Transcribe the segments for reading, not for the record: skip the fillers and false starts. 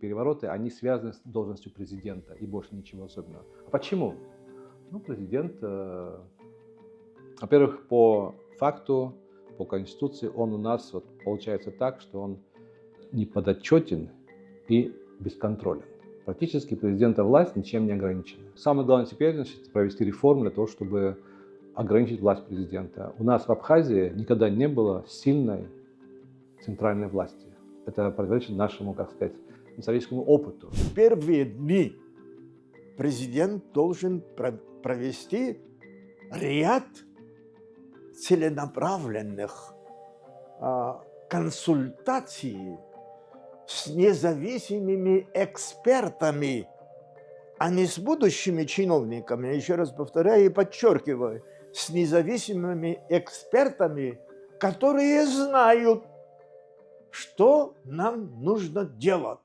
перевороты, они связаны с должностью президента и больше ничего особенного. А почему? Ну, президент, во-первых, по факту, по Конституции, он у нас вот, получается так, что он неподотчетен и бесконтролен. Практически президента власть ничем не ограничена. Самое главное теперь, значит, провести реформу для того, чтобы ограничить власть президента. У нас в Абхазии никогда не было сильной центральной власти. Это противоречит нашему, как сказать, историческому опыту. В первые дни президент должен провести ряд целенаправленных консультаций с независимыми экспертами, а не с будущими чиновниками. Еще раз повторяю и подчеркиваю, с независимыми экспертами, которые знают, что нам нужно делать.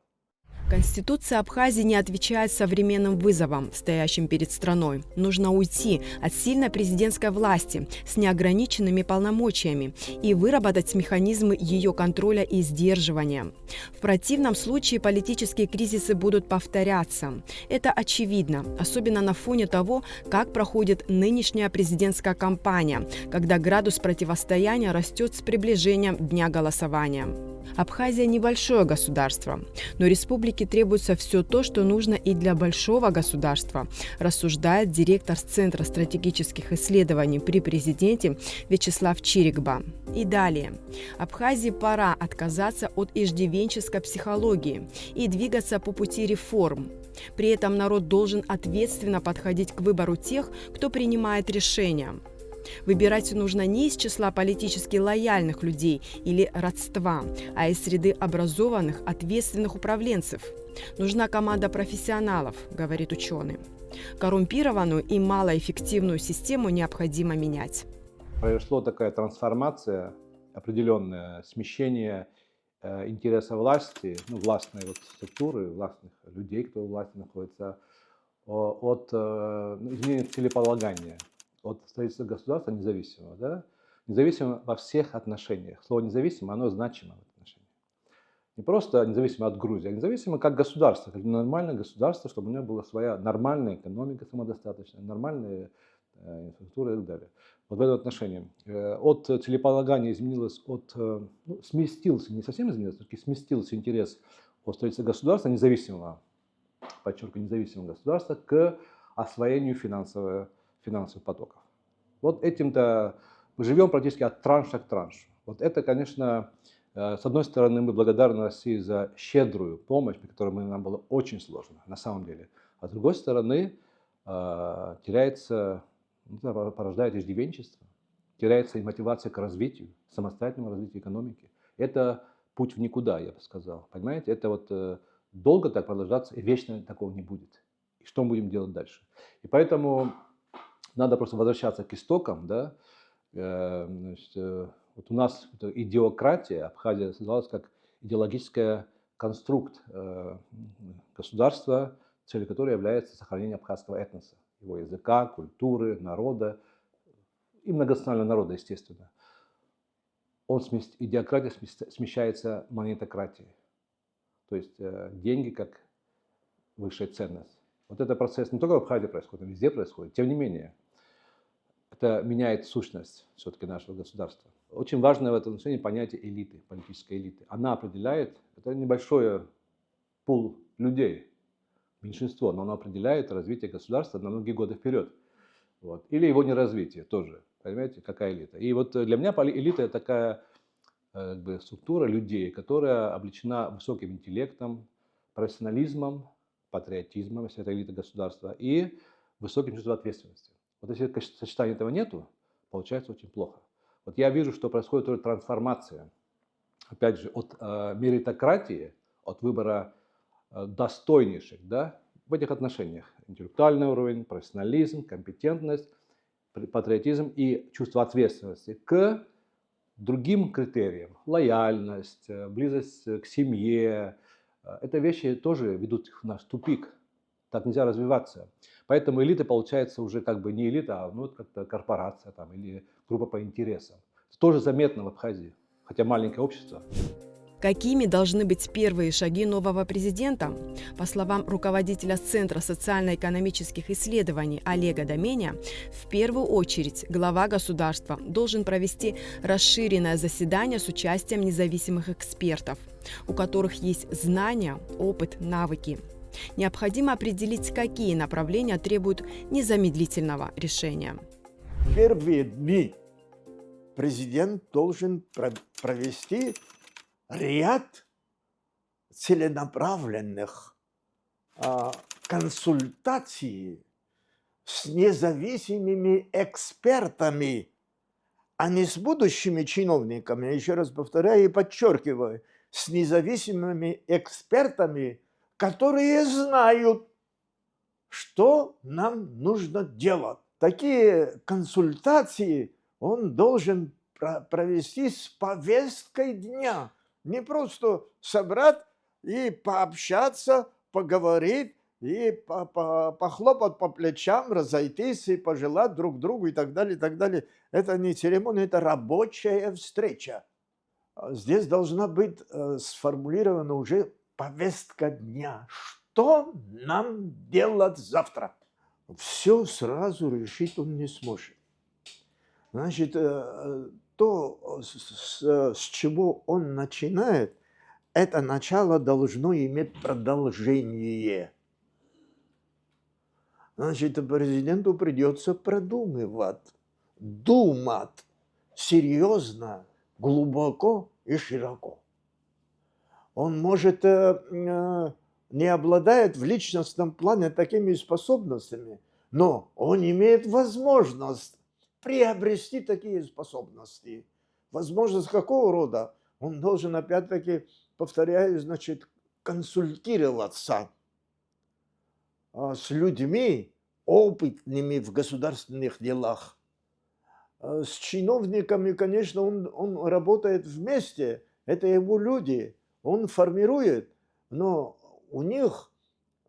Конституция Абхазии не отвечает современным вызовам, стоящим перед страной. Нужно уйти от сильной президентской власти с неограниченными полномочиями и выработать механизмы ее контроля и сдерживания. В противном случае политические кризисы будут повторяться. Это очевидно, особенно на фоне того, как проходит нынешняя президентская кампания, когда градус противостояния растет с приближением дня голосования. Абхазия – небольшое государство, но республике требуется все то, что нужно и для большого государства, рассуждает директор Центра стратегических исследований при президенте Вячеслав Чирикба. И далее. Абхазии пора отказаться от иждивенческой психологии и двигаться по пути реформ. При этом народ должен ответственно подходить к выбору тех, кто принимает решения. Выбирать нужно не из числа политически лояльных людей или родства, а из среды образованных, ответственных управленцев. Нужна команда профессионалов, говорит ученый. Коррумпированную и малоэффективную систему необходимо менять. Произошла такая трансформация, определенное смещение интереса власти, властной структуры, властных людей, кто у власти находится, от изменения целеполагания. От строительства государства независимого, да? Независимо во всех отношениях. Слово «независимо», оно значимо в этом отношении. Не просто независимо от Грузии, а независимо как государство, как нормальное государство, чтобы у него была своя нормальная экономика самодостаточная, нормальная инфраструктура и так далее. Вот в этом отношении. От целеполагания изменилось, сместился, не совсем изменился, все-таки сместился интерес от строительства государства независимого, подчеркиваю, независимого государства к освоению финансовых потоков. Вот этим-то мы живем практически от транша к траншу. Вот это, конечно, с одной стороны, мы благодарны России за щедрую помощь, при которой нам было очень сложно, на самом деле. А с другой стороны, теряется, порождает иждивенчество, теряется и мотивация к развитию, самостоятельному развитию экономики. Это путь в никуда, я бы сказал. Понимаете, это долго так продолжаться, и вечно такого не будет. И что мы будем делать дальше? И поэтому надо просто возвращаться к истокам, да. Вот у нас идеократия, Абхазия создалась как идеологический конструкт государства, целью которого является сохранение абхазского этноса, его языка, культуры, народа и многонационального народа, естественно. Идеократия смещается монетократией, то есть деньги как высшая ценность. Вот этот процесс не только в Абхазии происходит, он везде происходит. Тем не менее, это меняет сущность все-таки нашего государства. Очень важно в этом отношении понятие элиты, политической элиты. Она определяет, это небольшой пул людей, меньшинство, но она определяет развитие государства на многие годы вперед. Вот. Или его неразвитие тоже. Понимаете, какая элита. И вот для меня элита – это такая структура людей, которая облечена высоким интеллектом, профессионализмом, патриотизмом, если это элита государства, и высоким чувством ответственности. Вот если сочетания этого нету, получается очень плохо. Вот я вижу, что происходит тоже трансформация, опять же, от меритократии, от выбора достойнейших, да, в этих отношениях. Интеллектуальный уровень, профессионализм, компетентность, патриотизм и чувство ответственности к другим критериям. Лояльность, близость к семье. Это вещи тоже ведут в наш тупик. Так нельзя развиваться. Поэтому элита получается уже как бы не элита, а как-то корпорация или группа по интересам. Это тоже заметно в Абхазии, хотя маленькое общество. Какими должны быть первые шаги нового президента? По словам руководителя Центра социально-экономических исследований Олега Доменя, в первую очередь глава государства должен провести расширенное заседание с участием независимых экспертов, у которых есть знания, опыт, навыки. Необходимо определить, какие направления требуют незамедлительного решения. В первые дни президент должен провести ряд целенаправленных консультаций с независимыми экспертами, а не с будущими чиновниками, еще раз повторяю и подчеркиваю, с независимыми экспертами, которые знают, что нам нужно делать. Такие консультации он должен провести с повесткой дня. Не просто собрать и пообщаться, поговорить, и похлопать по плечам, разойтись и пожелать друг другу и так далее, и так далее. Это не церемония, это рабочая встреча. Здесь должна быть сформулирована уже повестка дня. Что нам делать завтра? Все сразу решить он не сможет. Значит, то, с чего он начинает, это начало должно иметь продолжение. Значит, президенту придется продумывать, думать серьезно, глубоко и широко. Он может не обладает в личностном плане такими способностями, но он имеет возможность приобрести такие способности. Возможность какого рода? Он должен, опять-таки, повторяю, значит, консультироваться с людьми, опытными в государственных делах. С чиновниками, конечно, он работает вместе, это его люди, он формирует, но у них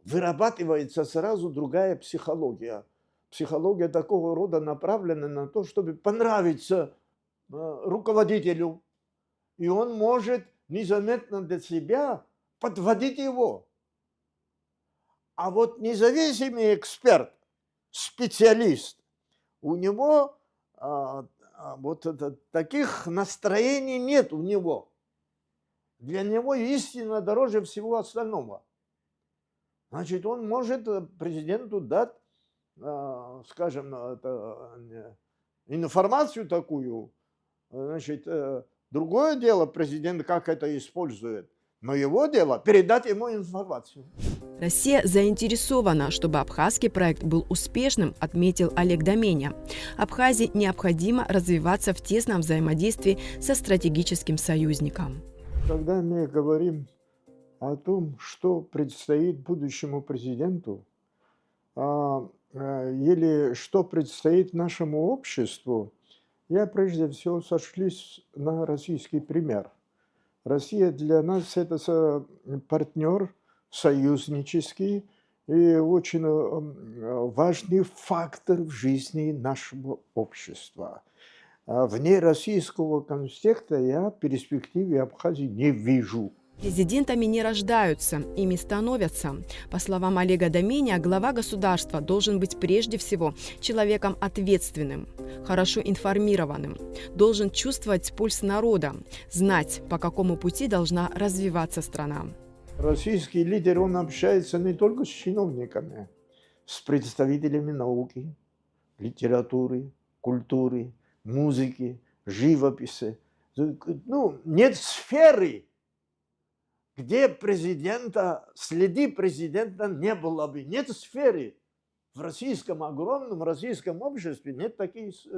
вырабатывается сразу другая психология. Психология такого рода направлена на то, чтобы понравиться руководителю. И он может незаметно для себя подводить его. А вот независимый эксперт, специалист, у него таких настроений нет у него. Для него истина дороже всего остального. Значит, он может президенту дать, скажем, информацию такую. Значит, другое дело президент, как это использует. Но его дело передать ему информацию. Россия заинтересована, чтобы абхазский проект был успешным, отметил Олег Доменя. Абхазии необходимо развиваться в тесном взаимодействии со стратегическим союзником. Когда мы говорим о том, что предстоит будущему президенту, или что предстоит нашему обществу, я прежде всего сошлюсь на российский пример. Россия для нас это партнер союзнический и очень важный фактор в жизни нашего общества. Вне российского контекста я перспективы Абхазии не вижу. Президентами не рождаются, ими становятся. По словам Олега Доменя, глава государства должен быть прежде всего человеком ответственным, хорошо информированным, должен чувствовать пульс народа, знать, по какому пути должна развиваться страна. Российский лидер, он общается не только с чиновниками, с представителями науки, литературы, культуры, музыки, живописи. Ну, нет сферы, где следы президента не было бы. Нет сферы. В российском, огромном российском обществе нет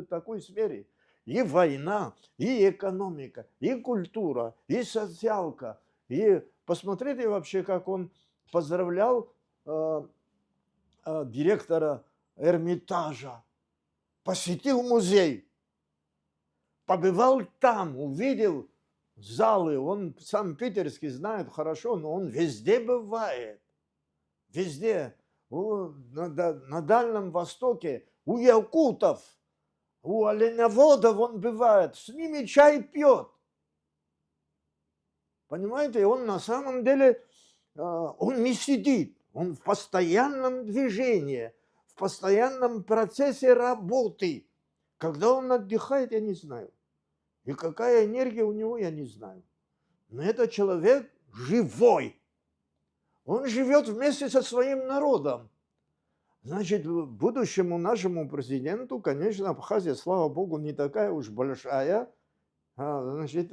такой сферы. И война, и экономика, и культура, и социалка. И посмотрите вообще, как он поздравлял директора Эрмитажа. Посетил музей. Побывал там, увидел залы, он сам питерский знает хорошо, но он везде бывает. Везде. На Дальнем Востоке, у якутов, у оленеводов он бывает, с ними чай пьет. Понимаете, он на самом деле, он не сидит, он в постоянном движении, в постоянном процессе работы. Когда он отдыхает, я не знаю. И какая энергия у него, я не знаю. Но этот человек живой. Он живет вместе со своим народом. Значит, будущему нашему президенту, конечно, Абхазия, слава богу, не такая уж большая. Значит,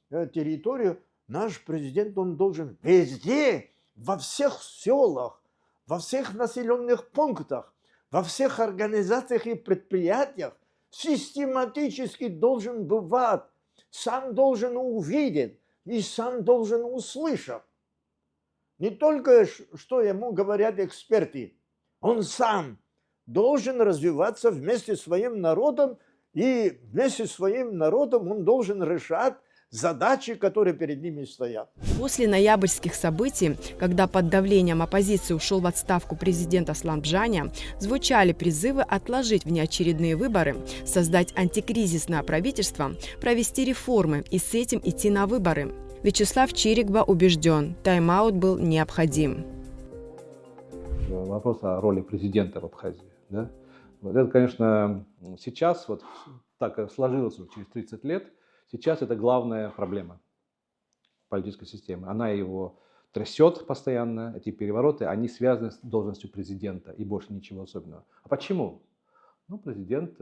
территорию наш президент, он должен везде, во всех селах, во всех населенных пунктах, во всех организациях и предприятиях систематически должен бывать. Сам должен увидеть и сам должен услышать. Не только, что ему говорят эксперты, он сам должен развиваться вместе с своим народом, и вместе с своим народом он должен решать задачи, которые перед ними стоят. После ноябрьских событий, когда под давлением оппозиции ушел в отставку президент Аслан Бжаня, звучали призывы отложить внеочередные выборы, создать антикризисное правительство, провести реформы и с этим идти на выборы. Вячеслав Чирикба убежден, тайм-аут был необходим. Вопрос о роли президента в Абхазии. Да? Вот это, конечно, сейчас, вот так сложилось через 30 лет, сейчас это главная проблема политической системы. Она его трясет постоянно, эти перевороты, они связаны с должностью президента и больше ничего особенного. А почему? Ну, президент,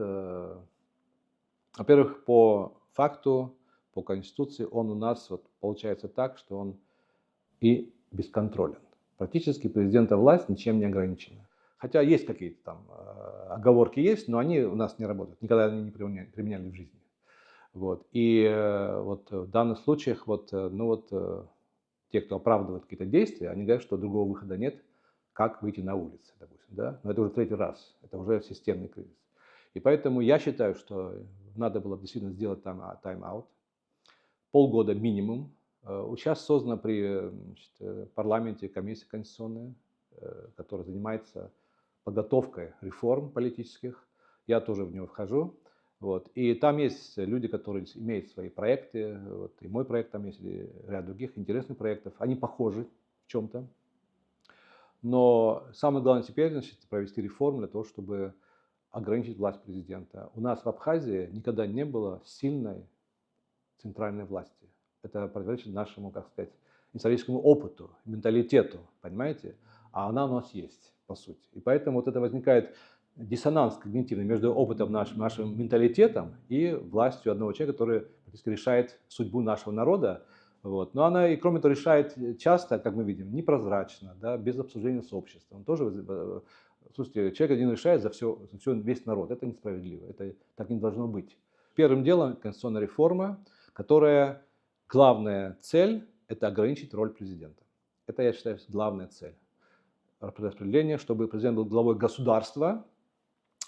во-первых, по факту, по Конституции, он у нас вот, получается так, что он и бесконтролен. Практически президента власть ничем не ограничена. Хотя есть какие-то там оговорки есть, но они у нас не работают, никогда они не применяли в жизни. Вот. И вот в данных случаях те, кто оправдывает какие-то действия, они говорят, что другого выхода нет, как выйти на улицы, допустим. Да? Но это уже третий раз, это уже системный кризис. И поэтому я считаю, что надо было действительно сделать тайм-аут, полгода минимум. Сейчас создана при парламенте комиссия конституционная, которая занимается подготовкой реформ политических. Я тоже в нее вхожу. Вот. И там есть люди, которые имеют свои проекты. Вот. И мой проект там есть, и ряд других интересных проектов. Они похожи в чем-то. Но самое главное теперь, значит, провести реформы для того, чтобы ограничить власть президента. У нас в Абхазии никогда не было сильной центральной власти. Это противоречит нашему, как сказать, историческому опыту, менталитету, понимаете? А она у нас есть, по сути. И поэтому вот это возникает диссонанс когнитивный между опытом нашим менталитетом и властью одного человека, который практически решает судьбу нашего народа. Вот. Но она и, кроме того, решает часто, как мы видим, непрозрачно, да, без обсуждения с обществом. Тоже, слушайте, человек один решает за все весь народ. Это несправедливо, это так не должно быть. Первым делом конституционная реформа, которая главная цель – это ограничить роль президента. Это, я считаю, главная цель. Распределение, чтобы президент был главой государства,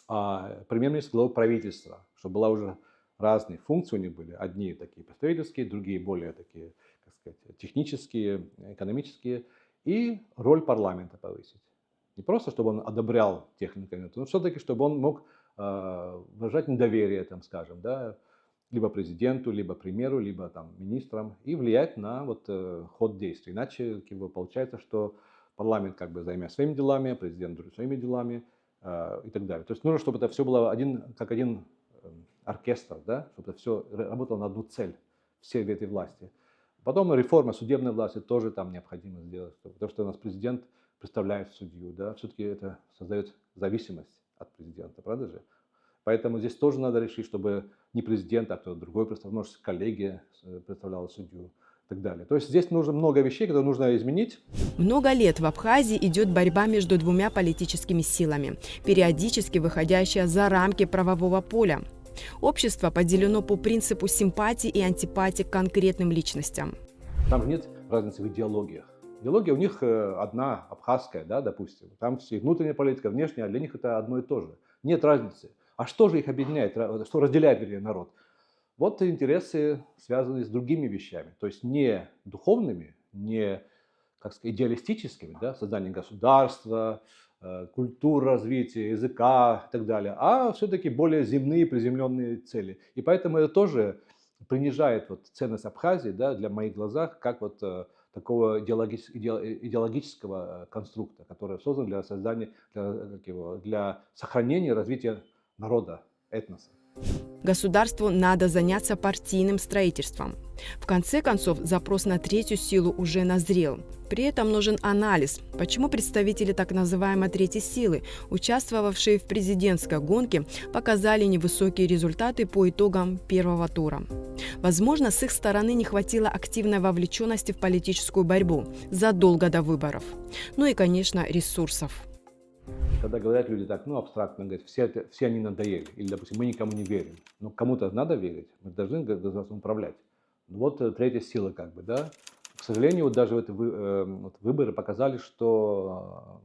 а премьер-министр главой правительства, чтобы была уже разные функции у них были. Одни такие представительские, другие более такие, как сказать, технические, экономические. И роль парламента повысить. Не просто, чтобы он одобрял технику, но все-таки, чтобы он мог выражать недоверие, там, скажем, да, либо президенту, либо премьеру, либо там, министрам, и влиять на вот, ход действий. Иначе получается, что парламент как бы займется своими делами, президент своими делами и так далее. То есть нужно, чтобы это все было как один оркестр, да? Чтобы это все работало на одну цель, все ветви власти. Потом реформа судебной власти тоже там необходимо сделать, потому что у нас президент представляет судью, да? Все-таки это создает зависимость от президента, правда же? Поэтому здесь тоже надо решить, чтобы не президент, а кто-то другой представлял, может, коллегия представляла судью и так далее. То есть здесь нужно много вещей, которые нужно изменить. Много лет в Абхазии идет борьба между двумя политическими силами, периодически выходящая за рамки правового поля. Общество поделено по принципу симпатии и антипатии к конкретным личностям. Там же нет разницы в идеологиях. Идеология у них одна, абхазская, да, допустим. Там все внутренняя политика, внешняя, а для них это одно и то же. Нет разницы. А что же их объединяет, что разделяет, вернее, народ? Вот интересы, связанные с другими вещами. То есть не духовными, не, как сказать, идеалистическими, да, создание государства, культуры развития, языка и так далее, а все-таки более земные, приземленные цели. И поэтому это тоже принижает вот ценность Абхазии, да, для моих глазах, как вот такого идеологического конструкта, который создан для создания, для сохранения и развития народа, этноса. Государству надо заняться партийным строительством. В конце концов, запрос на третью силу уже назрел. При этом нужен анализ, почему представители так называемой третьей силы, участвовавшие в президентской гонке, показали невысокие результаты по итогам первого тура. Возможно, с их стороны не хватило активной вовлеченности в политическую борьбу задолго до выборов. Ну и, конечно, ресурсов. Когда говорят люди так, ну, абстрактно, говорят, все они надоели, или, допустим, мы никому не верим. Но кому-то надо верить, мы должны государством управлять. Вот третья сила, как бы, да. К сожалению, вот даже выборы показали, что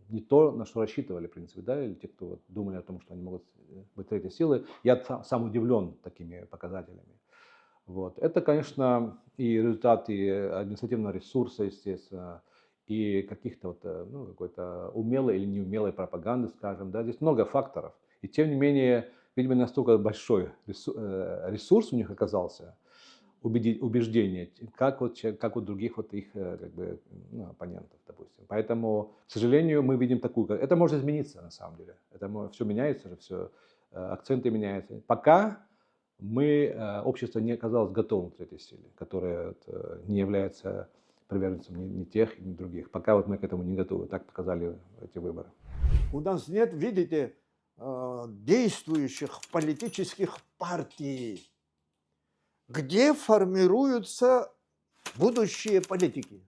не то, на что рассчитывали, в принципе, да, или те, кто вот думали о том, что они могут быть третьей силой. Я сам удивлен такими показателями. Вот. Это, конечно, и результат и административного ресурса, естественно, и каких-то вот, ну, какой-то умелой или неумелой пропаганды, скажем, да, здесь много факторов. И тем не менее, видимо, настолько большой ресурс у них оказался, убеждения, как у других вот их как бы, ну, оппонентов, допустим. Поэтому, к сожалению, мы видим такую... Это может измениться на самом деле. Это все меняется, все, акценты меняются. Пока общество не оказалось готовым к третьей силе, которая не является приверженцем ни тех, ни других. Пока вот мы к этому не готовы. Так показали эти выборы. У нас нет, видите, действующих политических партий, где формируются будущие политики.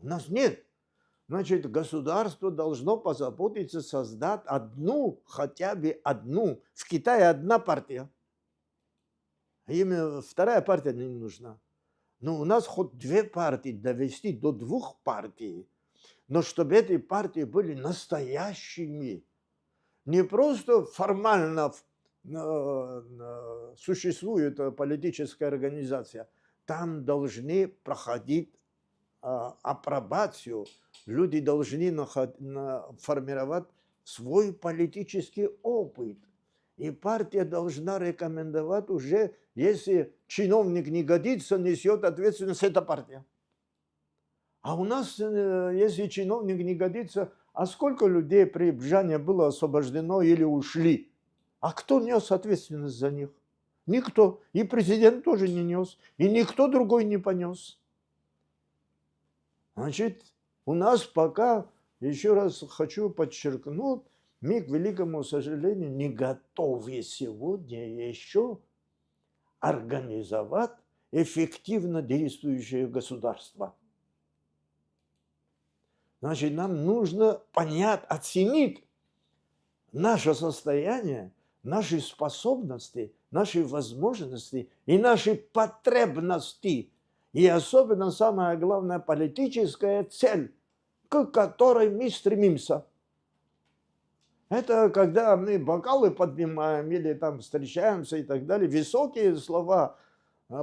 У нас нет. Значит, государство должно позаботиться создать хотя бы одну. В Китае одна партия. Им вторая партия не нужна. Но у нас хоть две партии, довести до 2 партий. Но чтобы эти партии были настоящими. Не просто формально существует политическая организация. Там должны проходить апробацию. Люди должны формировать свой политический опыт. И партия должна рекомендовать уже, если чиновник не годится, несет ответственность эта партия. А у нас, если чиновник не годится, а сколько людей при Бжане было освобождено или ушли? А кто нес ответственность за них? Никто. И президент тоже не нес. И никто другой не понес. Значит, у нас пока, еще раз хочу подчеркнуть, мы, к великому сожалению, не готовы сегодня еще организовать эффективно действующее государство. Значит, нам нужно понять, оценить наше состояние, наши способности, наши возможности и наши потребности. И особенно, самое главное, политическая цель, к которой мы стремимся. Это когда мы бокалы поднимаем или там встречаемся и так далее, высокие слова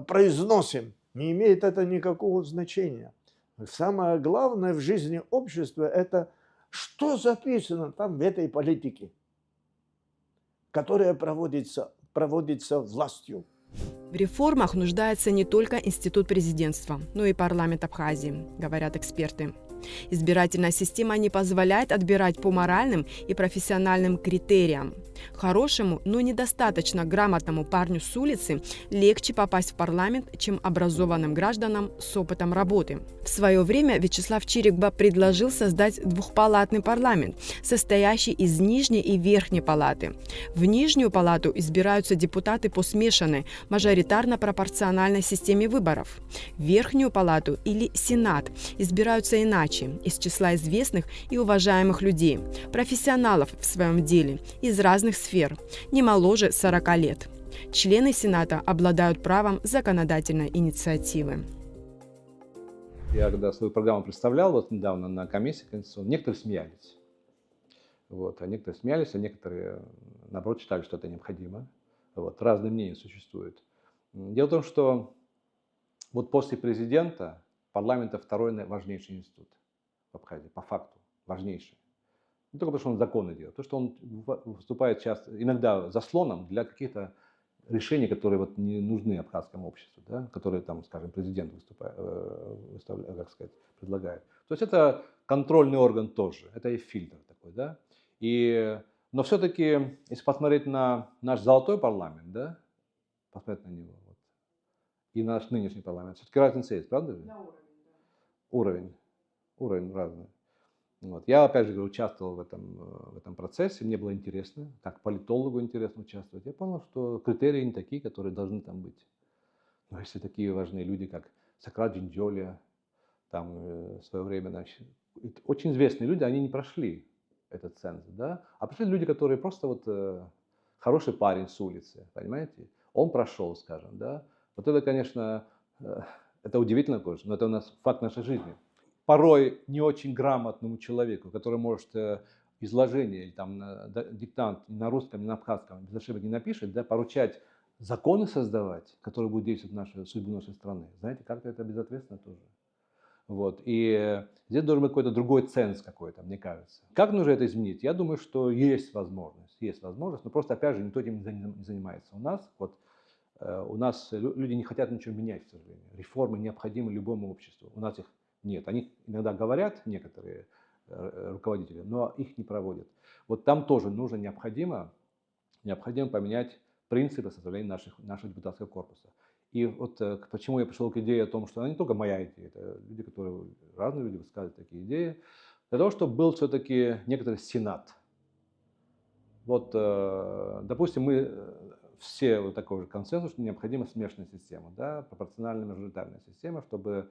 произносим, не имеет это никакого значения. Самое главное в жизни общества – это что записано там в этой политике, которая проводится властью. В реформах нуждается не только институт президентства, но и парламент Абхазии, говорят эксперты. Избирательная система не позволяет отбирать по моральным и профессиональным критериям. Хорошему, но недостаточно грамотному парню с улицы легче попасть в парламент, чем образованным гражданам с опытом работы. В свое время Вячеслав Чирикба предложил создать двухпалатный парламент, состоящий из нижней и верхней палаты. В нижнюю палату избираются депутаты по смешанной, мажоритарно-пропорциональной системе выборов. В верхнюю палату или Сенат избираются иначе, из числа известных и уважаемых людей, профессионалов в своем деле, из разных сфер, не моложе 40 лет. Члены Сената обладают правом законодательной инициативы. Я когда свою программу представлял вот недавно на комиссии конституционной, некоторые смеялись. Вот, а некоторые смеялись, а некоторые, наоборот, считали, что это необходимо. Вот, разные мнения существуют. Дело в том, что вот после президента парламент – это второй важнейший институт в Абхазии, по факту, важнейший. Не только потому, что он законы делает, то, что он выступает часто, иногда заслоном для каких-то решения, которые вот не нужны абхазскому обществу, да, которые там, скажем, президент как сказать, предлагает. То есть это контрольный орган тоже, это и фильтр такой, да. Но все-таки, если посмотреть на наш золотой парламент, да, посмотреть на него, вот, и наш нынешний парламент, все-таки разница есть, правда же? Уровень разный. Вот. Я, опять же, участвовал в этом процессе, мне было интересно, как политологу интересно участвовать. Я понял, что критерии не такие, которые должны там быть. Но если такие важные люди, как Сократ Джинджоли, там в свое время, значит, очень известные люди, они не прошли этот цензус, да, а пришли люди, которые просто вот хороший парень с улицы, понимаете, он прошел, скажем, да. Вот это, конечно, это удивительно, конечно, но это у нас факт нашей жизни. Порой не очень грамотному человеку, который может изложение или там диктант на русском, на абхазском без ошибок не напишет, да, поручать законы создавать, которые будут действовать в судьбу нашей страны. Знаете, как-то это безответственно тоже. Вот. И здесь должен быть какой-то другой ценз какой-то, мне кажется. Как нужно это изменить? Я думаю, что есть возможность, но просто, опять же, никто этим не занимается. У нас люди не хотят ничего менять, к сожалению. Реформы необходимы любому обществу. У нас их нет. Они иногда говорят, некоторые руководители, но их не проводят. Вот там тоже необходимо поменять принципы составления нашего депутатского корпуса. И вот почему я пришел к идее о том, что она не только моя идея, это люди, разные люди высказывают такие идеи, для того, чтобы был все-таки некоторый сенат. Вот, допустим, мы все вот такой же консенсус, что необходима смешанная система, да, пропорциональная мажоритарная система, чтобы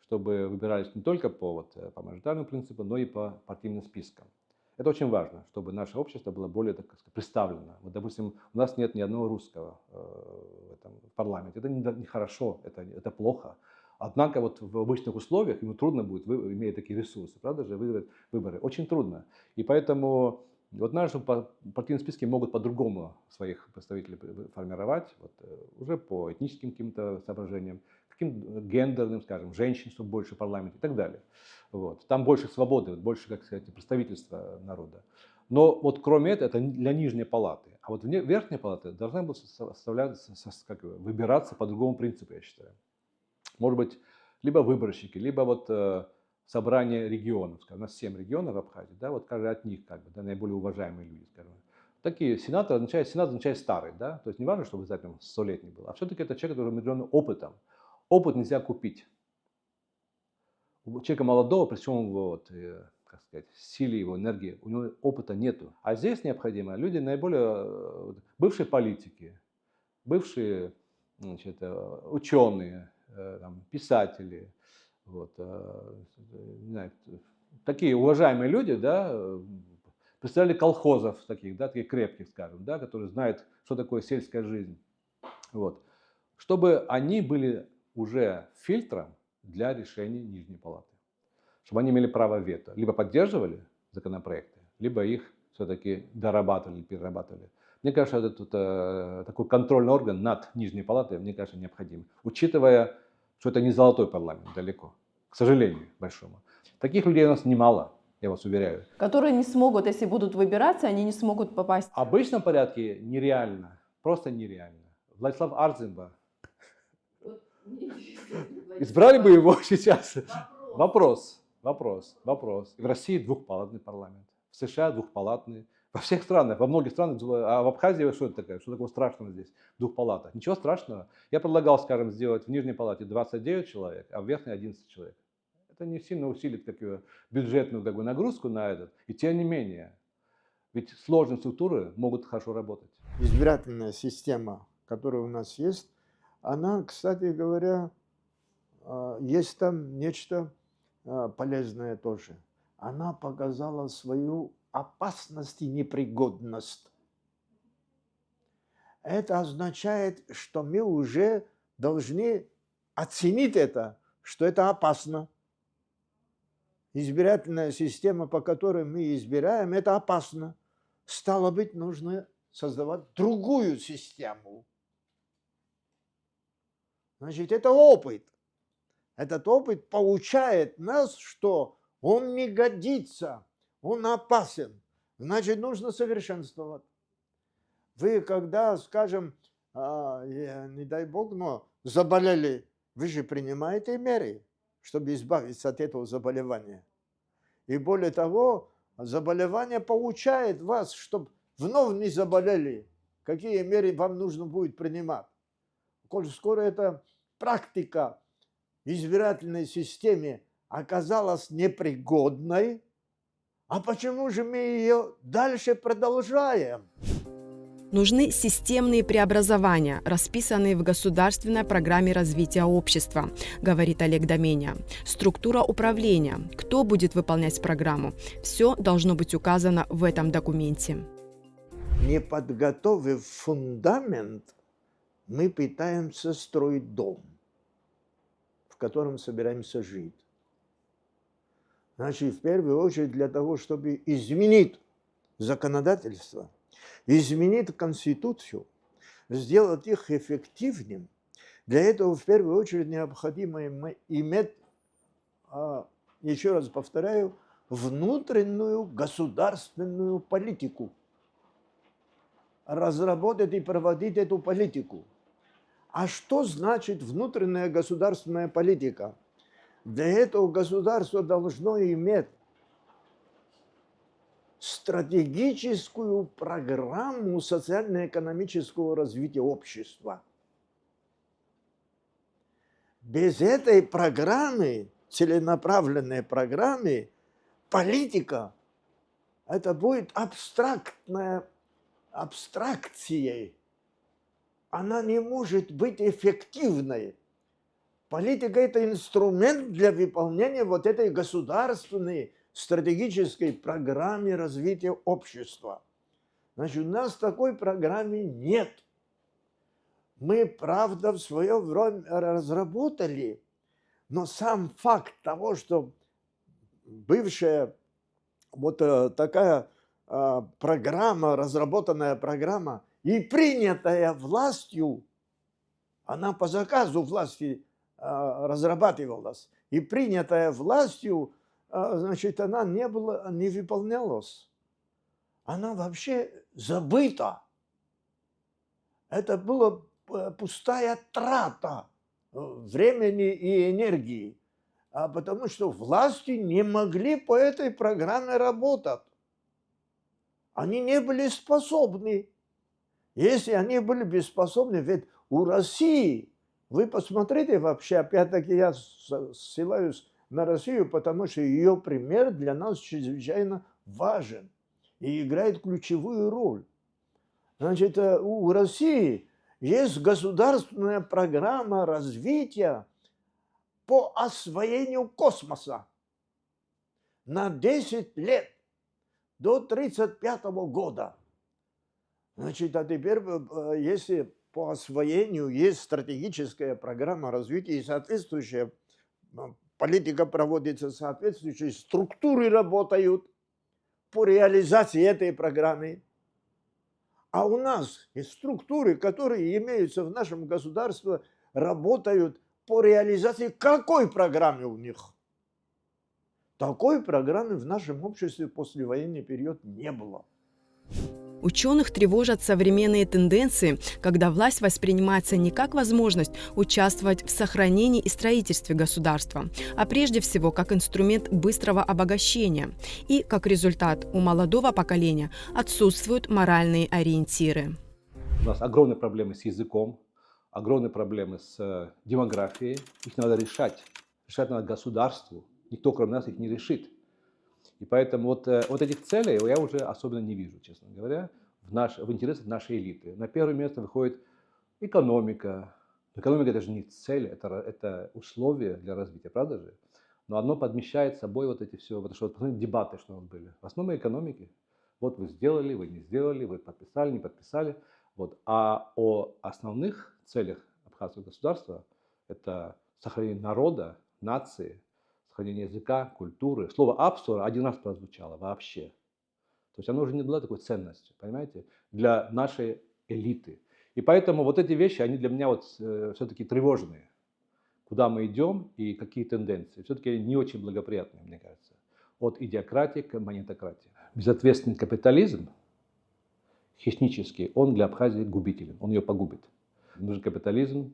выбирались не только по мажоритарному принципу, но и по партийным спискам. Это очень важно, чтобы наше общество было более, так сказать, представлено. Вот, допустим, у нас нет ни одного русского в этом парламенте. Это нехорошо, это плохо. Однако вот в обычных условиях ему трудно будет, имея такие ресурсы, правда же, выиграть выборы. Очень трудно. И поэтому вот наши партийные списки могут по-другому своих представителей формировать, вот, уже по этническим каким-то соображениям, каким-то гендерным, скажем, женщин, чтобы больше в парламенте и так далее. Вот. Там больше свободы, больше, как сказать, представительства народа. Но вот кроме этого, это для нижней палаты. А вот верхняя палата должна была выбираться по другому принципу, я считаю. Может быть, либо выборщики, либо вот собрание регионов, скажем, у нас 7 регионов в Абхазии, да, вот каждый от них, как бы, да, наиболее уважаемые люди, скажем. Такие сенат означает старый, да, то есть не важно, чтобы обязательно 100-летний был, а все-таки это человек, который умудрен опытом. Опыт нельзя купить. У человека молодого, причем вот, как сказать, силе его, энергии, у него опыта нету. А здесь необходимо люди наиболее бывшие политики, бывшие, значит, ученые, там, писатели, вот, такие уважаемые люди, да, представители колхозов таких, да, таких крепких, скажем, да, которые знают, что такое сельская жизнь. Вот. Чтобы они были уже фильтром для решений Нижней палаты. Чтобы они имели право вето. Либо поддерживали законопроекты, либо их все-таки дорабатывали, перерабатывали. Мне кажется, этот такой контрольный орган над Нижней палатой, мне кажется, необходим. Учитывая, что это не золотой парламент, далеко. К сожалению, большому. Таких людей у нас немало, я вас уверяю. Которые не смогут, если будут выбираться, они не смогут попасть. В обычном порядке нереально. Просто нереально. Владислав Арзимба. Избрали бы его сейчас. Вопрос. В России двухпалатный парламент. В США двухпалатный. Во всех странах, во многих странах, а в Абхазии что это такое? Что такого страшного здесь? Двухпалата. Ничего страшного. Я предлагал, скажем, сделать в нижней палате 29 человек, а в верхней 11 человек. Это не сильно усилит бюджетную такую нагрузку на этот. И тем не менее, ведь сложные структуры могут хорошо работать. Избирательная система, которая у нас есть, она, кстати говоря, есть там нечто полезное тоже. Она показала свою опасность и непригодность. Это означает, что мы уже должны оценить это, что это опасно. Избирательная система, по которой мы избираем, это опасно. Стало быть, нужно создавать другую систему. Значит, это опыт. Этот опыт получает нас, что он не годится, он опасен. Значит, нужно совершенствовать. Вы, когда, скажем, не дай бог, но заболели, вы же принимаете меры, чтобы избавиться от этого заболевания. И более того, заболевание получает вас, чтобы вновь не заболели. Какие меры вам нужно будет принимать? Коль скоро эта практика в избирательной системе оказалась непригодной, а почему же мы ее дальше продолжаем? Нужны системные преобразования, расписанные в государственной программе развития общества, говорит Олег Доменя. Структура управления, кто будет выполнять программу, все должно быть указано в этом документе. Не подготовив фундамент, мы пытаемся строить дом, в котором собираемся жить. Значит, в первую очередь для того, чтобы изменить законодательство, изменить Конституцию, сделать их эффективнее, для этого в первую очередь необходимо иметь, еще раз повторяю, внутреннюю государственную политику. Разработать и проводить эту политику. А что значит внутренняя государственная политика? Для этого государство должно иметь стратегическую программу социально-экономического развития общества. Без этой программы, целенаправленной программы, политика, это будет абстракцией. Она не может быть эффективной. Политика – это инструмент для выполнения вот этой государственной стратегической программы развития общества. Значит, у нас такой программы нет. Мы, правда, в свое время разработали, но сам факт того, что бывшая вот такая программа, разработанная программа и принятая властью, она по заказу власти разрабатывалась, и принятая властью, значит, она не выполнялась. Она вообще забыта. Это была пустая трата времени и энергии, потому что власти не могли по этой программе работать. Они не были способны. Если они были бы способны, ведь у России, вы посмотрите вообще, опять-таки я ссылаюсь на Россию, потому что ее пример для нас чрезвычайно важен и играет ключевую роль. Значит, у России есть государственная программа развития по освоению космоса на 10 лет до 1935 года. Значит, а теперь, если по освоению есть стратегическая программа развития и соответствующая политика проводится, соответствующие структуры работают по реализации этой программы. А у нас есть структуры, которые имеются в нашем государстве, работают по реализации какой программы у них? Такой программы в нашем обществе в послевоенный период не было. Ученых тревожат современные тенденции, когда власть воспринимается не как возможность участвовать в сохранении и строительстве государства, а прежде всего как инструмент быстрого обогащения. И, как результат, у молодого поколения отсутствуют моральные ориентиры. У нас огромные проблемы с языком, огромные проблемы с демографией. Их надо решать. Решать надо государству. Никто, кроме нас, их не решит. И поэтому вот этих целей я уже особенно не вижу, честно говоря, в интересах нашей элиты. На первое место выходит экономика. Экономика – это же не цель, это условие для развития, правда же? Но одно подмещает собой вот эти все, потому что посмотрите, дебаты, что у нас были. В основном экономики. Вот вы сделали, вы не сделали, вы подписали, не подписали. Вот. А о основных целях абхазского государства – это сохранение народа, нации, сохранение языка, культуры. Слово «абсура» один раз прозвучало вообще. То есть оно уже не было такой ценностью, понимаете, для нашей элиты. И поэтому вот эти вещи, они для меня вот все-таки тревожные. Куда мы идем и какие тенденции. Все-таки не очень благоприятные, мне кажется. От идиократии к монетократии. Безответственный капитализм, хищнический, он для Абхазии губителен, он ее погубит. Нужен капитализм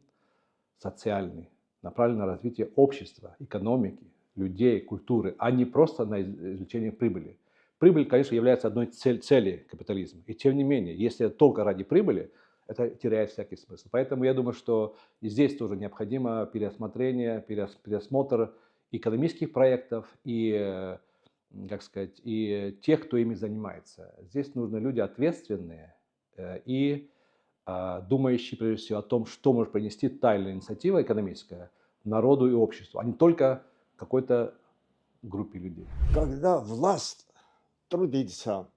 социальный, направленный на развитие общества, экономики, людей, культуры, а не просто на извлечение прибыли. Прибыль, конечно, является одной цели капитализма. И тем не менее, если это только ради прибыли, это теряет всякий смысл. Поэтому я думаю, что и здесь тоже необходимо переосмотрение, пересмотр экономических проектов и, как сказать, и тех, кто ими занимается. Здесь нужны люди ответственные и думающие, прежде всего, о том, что может принести та или иная инициатива экономическая народу и обществу, а не только какой-то группе людей. Когда власть трудится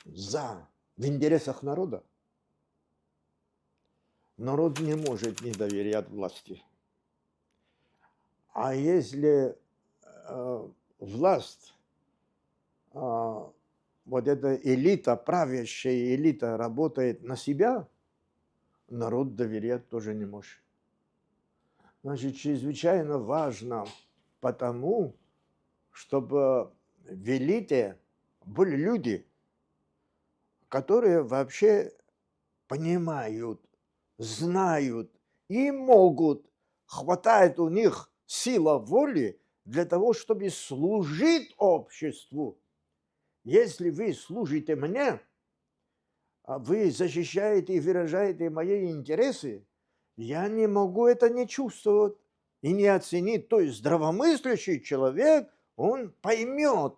в интересах народа, народ не может не доверять власти. А если власть, вот эта элита, правящая элита работает на себя, народ доверять тоже не может. Значит, чрезвычайно важно потому, чтобы в элите были люди, которые вообще понимают, знают и могут, хватает у них сила воли для того, чтобы служить обществу. Если вы служите мне, вы защищаете и выражаете мои интересы, я не могу это не чувствовать и не оценить. То есть здравомыслящий человек, он поймет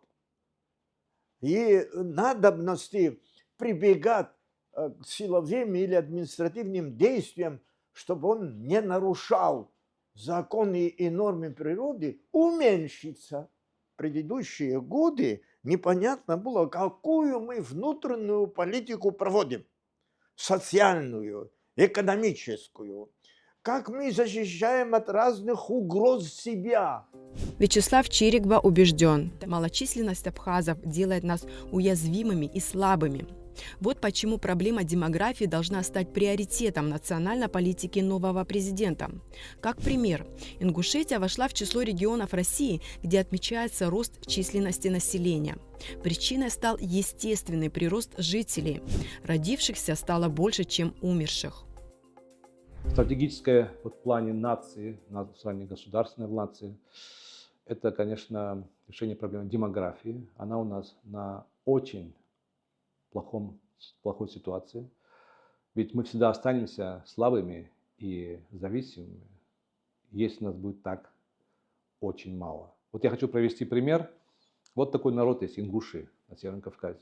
и надобности прибегать к силовым или административным действиям, чтобы он не нарушал законы и нормы природы, уменьшится. В предыдущие годы непонятно было, какую мы внутреннюю политику проводим. Социальную, экономическую. Как мы защищаем от разных угроз себя. Вячеслав Чирикба убежден, малочисленность абхазов делает нас уязвимыми и слабыми. Вот почему проблема демографии должна стать приоритетом национальной политики нового президента. Как пример, Ингушетия вошла в число регионов России, где отмечается рост численности населения. Причиной стал естественный прирост жителей. Родившихся стало больше, чем умерших. Стратегическое в плане нации, в плане государственной нации, это, конечно, решение проблемы демографии. Она у нас на очень плохой ситуации. Ведь мы всегда останемся слабыми и зависимыми, если нас будет так очень мало. Вот я хочу привести пример. Вот такой народ есть, ингуши на Северном Кавказе.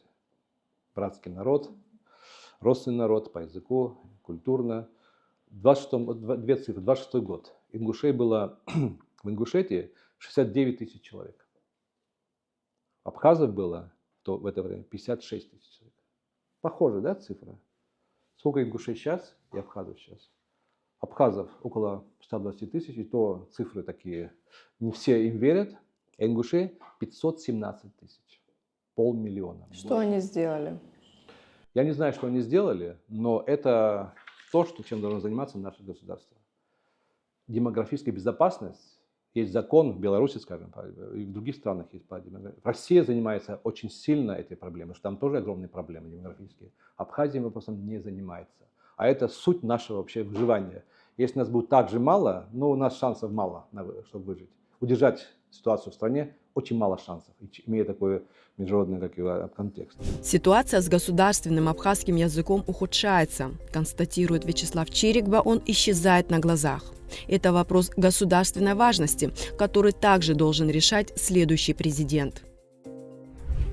Братский народ, родственный народ по языку, культурно. две цифры, 26 год. Ингушей было в Ингушетии 69 тысяч человек. Абхазов было в это время 56 тысяч человек. Похоже, да, цифра? Сколько ингушей сейчас и абхазов сейчас? Абхазов около 120 тысяч, и то цифры такие, не все им верят. А ингушей 517 тысяч, 500 000. Что они сделали? Я не знаю, что они сделали, но это то, чем должно заниматься наше государство. Демографическая безопасность. Есть закон в Беларуси, скажем, и в других странах есть по демографии. Россия занимается очень сильно этой проблемой, потому что там тоже огромные проблемы демографические. Абхазия вопросом не занимается. А это суть нашего вообще выживания. Если нас будет так же мало, у нас шансов мало, чтобы выжить. Удержать ситуацию в стране очень мало шансов, имея такой международный контекст. Ситуация с государственным абхазским языком ухудшается, констатирует Вячеслав Чирикба, он исчезает на глазах. Это вопрос государственной важности, который также должен решать следующий президент.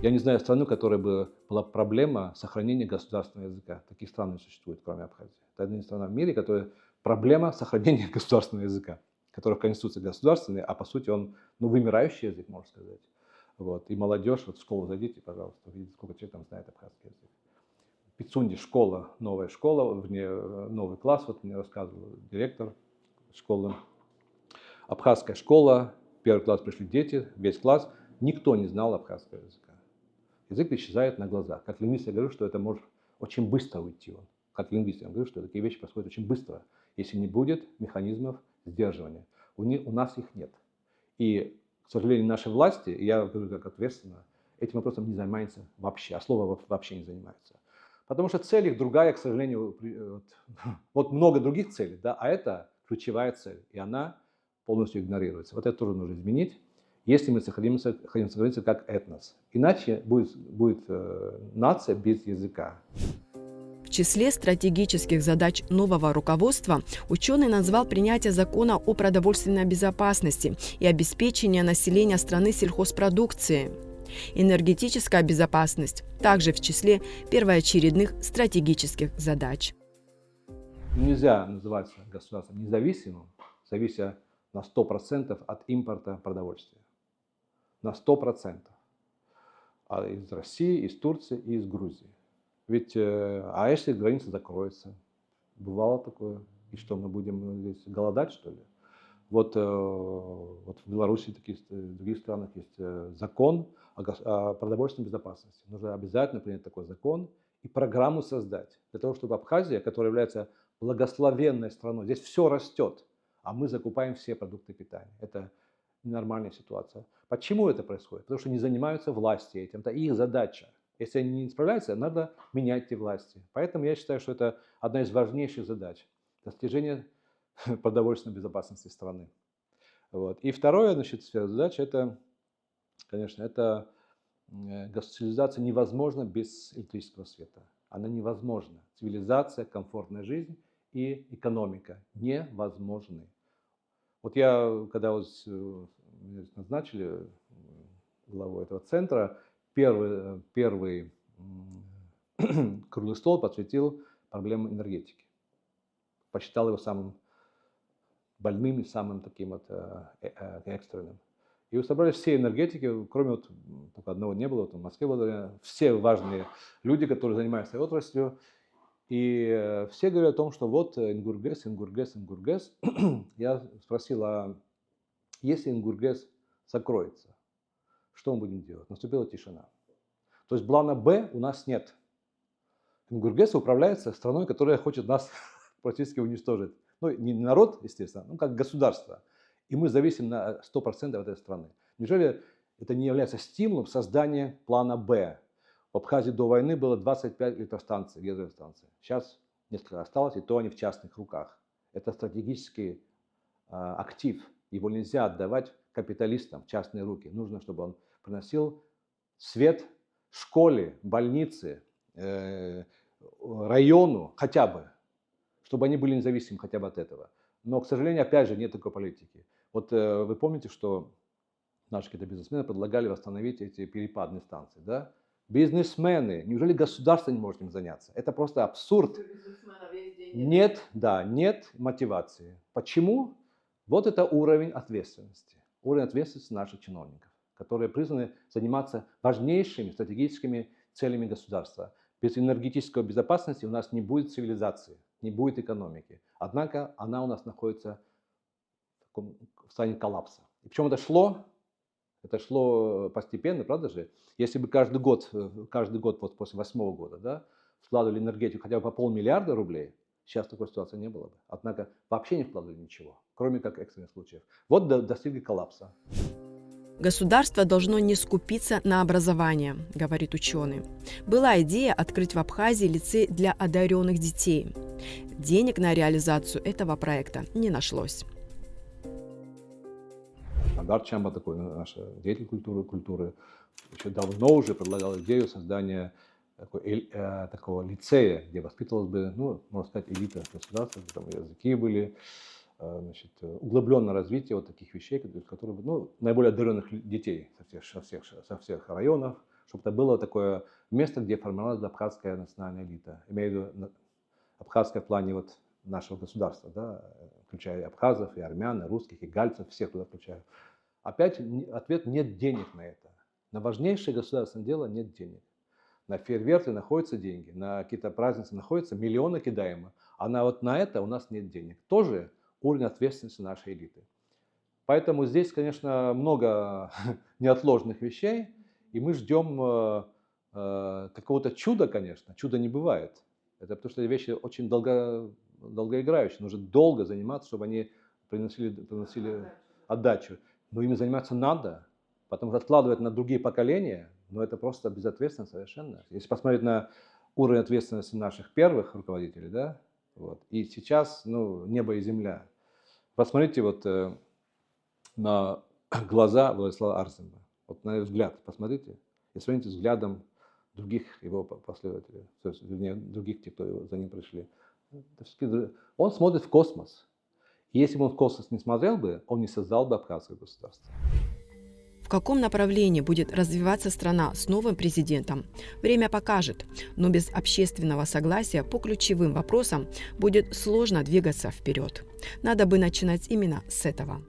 Я не знаю страну, у которой бы была проблема сохранения государственного языка. Таких стран не существует, кроме Абхазии. Это одна страна в мире, которая проблема сохранения государственного языка, который в Конституции государственный, а по сути он вымирающий язык, можно сказать. Вот. И молодежь, в школу зайдите, пожалуйста, увидите, сколько человек там знает абхазский язык. В Пицунде школа, новая школа, новый класс, вот мне рассказывал директор школы. Абхазская школа, первый класс пришли дети, весь класс, никто не знал абхазского языка. Язык исчезает на глазах. Как лингвист я говорю, что это может очень быстро уйти. Как лингвист я говорю, что такие вещи происходят очень быстро, если не будет механизмов сдерживания. У нас их нет. И, к сожалению, наши власти, и я говорю как ответственно, этим вопросом не занимаются вообще, а слово вообще не занимается. Потому что цель их другая, к сожалению, вот много других целей, да, а это ключевая цель, и она полностью игнорируется. Вот это тоже нужно изменить, если мы хотим сохраниться как этнос. Иначе будет нация без языка. В числе стратегических задач нового руководства ученый назвал принятие закона о продовольственной безопасности и обеспечение населения страны сельхозпродукцией. Энергетическая безопасность также в числе первоочередных стратегических задач. Нельзя называться государством независимым, завися на 100% от импорта продовольствия. На 100%. А из России, из Турции и из Грузии. Ведь, а если граница закроется? Бывало такое. И что, мы будем здесь голодать, что ли? Вот в Беларуси, в других странах есть закон о продовольственной безопасности. Нужно обязательно принять такой закон и программу создать. Для того, чтобы Абхазия, которая является благословенной страной, здесь все растет, а мы закупаем все продукты питания. Это ненормальная ситуация. Почему это происходит? Потому что не занимаются власти этим. Это их задача. Если они не справляются, надо менять эти власти. Поэтому я считаю, что это одна из важнейших задач. Достижение продовольственной безопасности страны. Вот. И второе, значит, сфера задач, это, конечно, это цивилизация невозможна без электрического света. Она невозможна. Цивилизация, комфортная жизнь и экономика невозможны. Вот я, когда меня назначили главой этого центра, первый круглый стол посвятил проблемам энергетики. Посчитал его самым больным и самым таким вот экстренным. И собрались все энергетики, кроме вот только одного не было, вот в Москве было, все важные люди, которые занимаются этой отраслью. И все говорят о том, что вот Ингургес. Я спросил, а если Ингургес закроется, что мы будем делать? Наступила тишина. То есть плана Б у нас нет. Ингургес управляется страной, которая хочет нас практически уничтожить. Ну, не народ, естественно, но как государство. И мы зависим на 100% от этой страны. Неужели это не является стимулом создания плана Б? В Абхазии до войны было 25 электростанций, гидроэлектростанций. Сейчас несколько осталось, и то они в частных руках. Это стратегический актив. Его нельзя отдавать капиталистам в частные руки. Нужно, чтобы он приносил свет школе, больнице, району хотя бы, чтобы они были независимы хотя бы от этого. Но, к сожалению, опять же, нет такой политики. Вот вы помните, что наши какие-то бизнесмены предлагали восстановить эти перепадные станции, да? Бизнесмены, неужели государство не может им заняться? Это просто абсурд. Нет мотивации. Почему? Вот это уровень ответственности. Уровень ответственности наших чиновников, которые призваны заниматься важнейшими стратегическими целями государства. Без энергетической безопасности у нас не будет цивилизации, не будет экономики. Однако она у нас находится в состоянии коллапса. И причем это шло постепенно, правда же? Если бы каждый год вот после 2008 года, да, вкладывали энергетику хотя бы по 500 миллиарда рублей, сейчас такой ситуации не было бы. Однако вообще не вкладывали ничего, кроме как экстренных случаев. Вот достигли коллапса. Государство должно не скупиться на образование, говорит ученый. Была идея открыть в Абхазии лицей для одаренных детей. Денег на реализацию этого проекта не нашлось. Адар Чамба, такой наш деятель культуры, еще давно уже предлагал идею создания такого лицея, где воспитывалась бы, ну, можно сказать, элита государства, там языки были, значит, углубленное развитие вот таких вещей, которые, ну, наиболее одаренных детей со всех районов, чтобы это было такое место, где формировалась абхазская национальная элита. Имею в виду абхазская в плане вот нашего государства, да, включая абхазов, и армян, и русских, и гальцев, всех туда включаю. Опять ответ: нет денег на это. На важнейшее государственное дело нет денег. На фейерверки находятся деньги, на какие-то праздники находятся миллионы кидаемо, а на это у нас нет денег. Тоже уровень ответственности нашей элиты. Поэтому здесь, конечно, много неотложных вещей, и мы ждем какого-то чуда, конечно. Чуда не бывает. Это потому что эти вещи очень долгоиграющие. Нужно долго заниматься, чтобы они приносили отдачу. Но ими заниматься надо, потому что откладывать на другие поколения, но это просто безответственно совершенно. Если посмотреть на уровень ответственности наших первых руководителей, да, вот, и сейчас, ну, небо и земля. Посмотрите вот на глаза Владислава Арземба, вот на его взгляд, посмотрите, и сравните с взглядом других его последователей, то есть, вернее, других, тех, кто за ним пришли. Он смотрит в космос. И если бы он в космос не смотрел бы, он не создал бы абхазское государство. В каком направлении будет развиваться страна с новым президентом, время покажет, но без общественного согласия по ключевым вопросам будет сложно двигаться вперед. Надо бы начинать именно с этого.